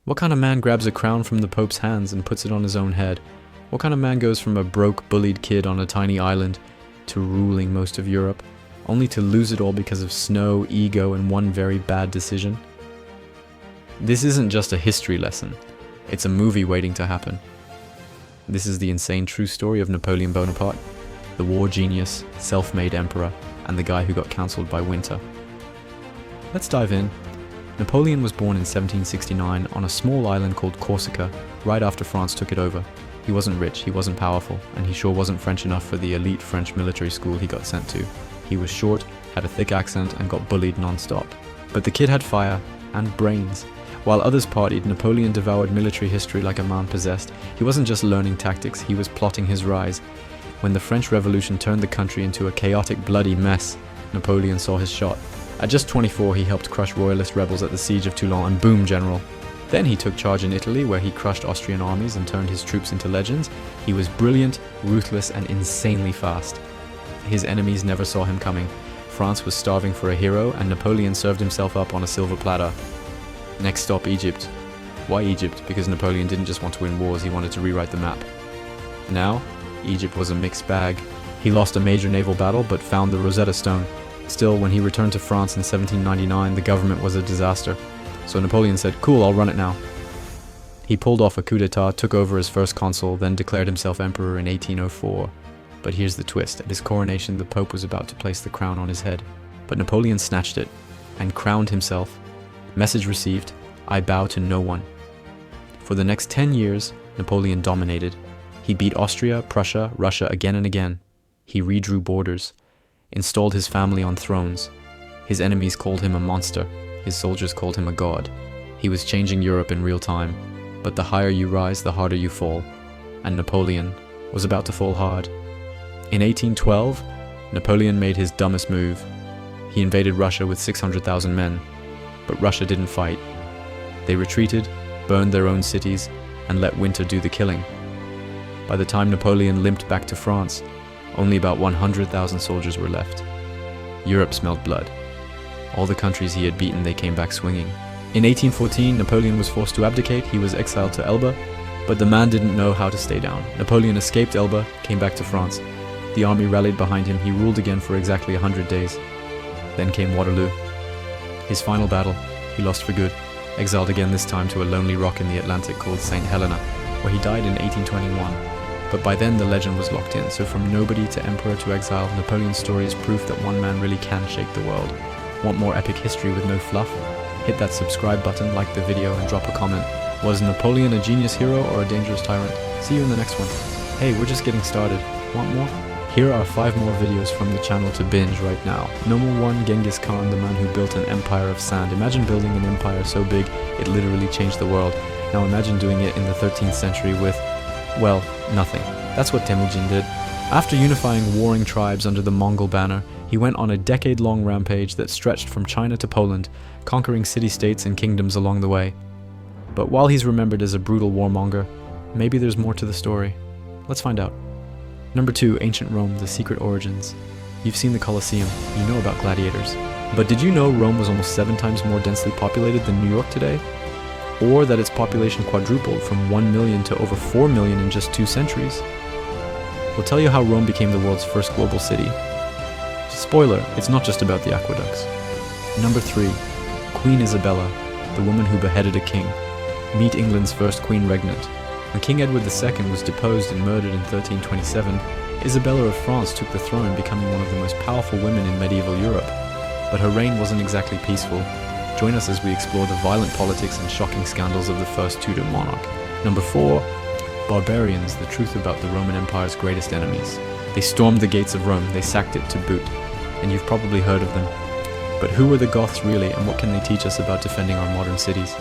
What kind of man grabs a crown from the Pope's hands and puts it on his own head? What kind of man goes from a broke, bullied kid on a tiny island to ruling most of Europe, only to lose it all because of snow, ego, and one very bad decision? This isn't just a history lesson. It's a movie waiting to happen. This is the insane true story of Napoleon Bonaparte, the war genius, self-made emperor, and the guy who got cancelled by winter. Let's dive in. Napoleon was born in 1769 on a small island called Corsica, right after France took it over. He wasn't rich, he wasn't powerful, and he sure wasn't French enough for the elite French military school he got sent to. He was short, had a thick accent, and got bullied non-stop. But the kid had fire and brains. While others partied, Napoleon devoured military history like a man possessed. He wasn't just learning tactics, he was plotting his rise. When the French Revolution turned the country into a chaotic, bloody mess, Napoleon saw his shot. At just 24, he helped crush royalist rebels at the siege of Toulon, and boom, general. Then he took charge in Italy, where he crushed Austrian armies and turned his troops into legends. He was brilliant, ruthless, and insanely fast. His enemies never saw him coming. France was starving for a hero, and Napoleon served himself up on a silver platter. Next stop, Egypt. Why Egypt? Because Napoleon didn't just want to win wars, he wanted to rewrite the map. Now, Egypt was a mixed bag. He lost a major naval battle, but found the Rosetta Stone. Still, when he returned to France in 1799, the government was a disaster. So Napoleon said, cool, I'll run it now. He pulled off a coup d'etat, took over as first consul, then declared himself emperor in 1804. But here's the twist. At his coronation, the Pope was about to place the crown on his head. But Napoleon snatched it and crowned himself. Message received, I bow to no one. For the next 10 years, Napoleon dominated. He beat Austria, Prussia, Russia again and again. He redrew borders, installed his family on thrones. His enemies called him a monster. His soldiers called him a god. He was changing Europe in real time. But the higher you rise, the harder you fall. And Napoleon was about to fall hard. In 1812, Napoleon made his dumbest move. He invaded Russia with 600,000 men. But Russia didn't fight. They retreated, burned their own cities, and let winter do the killing. By the time Napoleon limped back to France, only about 100,000 soldiers were left. Europe smelled blood. All the countries he had beaten, they came back swinging. In 1814, Napoleon was forced to abdicate. He was exiled to Elba, but the man didn't know how to stay down. Napoleon escaped Elba, came back to France. The army rallied behind him. He ruled again for exactly 100 days. Then came Waterloo. His final battle, he lost for good, exiled again, this time to a lonely rock in the Atlantic called St. Helena, where he died in 1821. But by then the legend was locked in, so from nobody to emperor to exile, Napoleon's story is proof that one man really can shake the world. Want more epic history with no fluff? Hit that subscribe button, like the video, and drop a comment. Was Napoleon a genius hero or a dangerous tyrant? See you in the next one. Hey, we're just getting started. Want more? Here are 5 more videos from the channel to binge right now. Number 1, Genghis Khan, the man who built an empire of sand. Imagine building an empire so big, it literally changed the world. Now imagine doing it in the 13th century with, well, nothing. That's what Temujin did. After unifying warring tribes under the Mongol banner, he went on a decade-long rampage that stretched from China to Poland, conquering city-states and kingdoms along the way. But while he's remembered as a brutal warmonger, maybe there's more to the story. Let's find out. Number 2, Ancient Rome, the secret origins. You've seen the Colosseum, you know about gladiators. But did you know Rome was almost 7 times more densely populated than New York today? Or that its population quadrupled from 1 million to over 4 million in just 2 centuries? We'll tell you how Rome became the world's first global city. Spoiler, it's not just about the aqueducts. Number 3, Queen Isabella, the woman who beheaded a king. Meet England's first queen regnant. When King Edward II was deposed and murdered in 1327, Isabella of France took the throne, becoming one of the most powerful women in medieval Europe. But her reign wasn't exactly peaceful. Join us as we explore the violent politics and shocking scandals of the first Tudor monarch. Number 4, Barbarians, the truth about the Roman Empire's greatest enemies. They stormed the gates of Rome, they sacked it to boot, and you've probably heard of them. But who were the Goths really, and what can they teach us about defending our modern cities?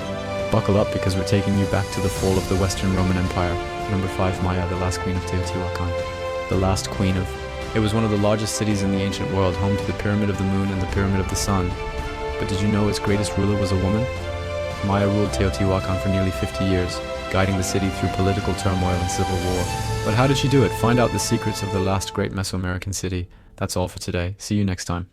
Buckle up, because we're taking you back to the fall of the Western Roman Empire. Number 5, Maya, the last queen of Teotihuacan. The last queen of... It was one of the largest cities in the ancient world, home to the Pyramid of the Moon and the Pyramid of the Sun. But did you know its greatest ruler was a woman? Maya ruled Teotihuacan for nearly 50 years, guiding the city through political turmoil and civil war. But how did she do it? Find out the secrets of the last great Mesoamerican city. That's all for today. See you next time.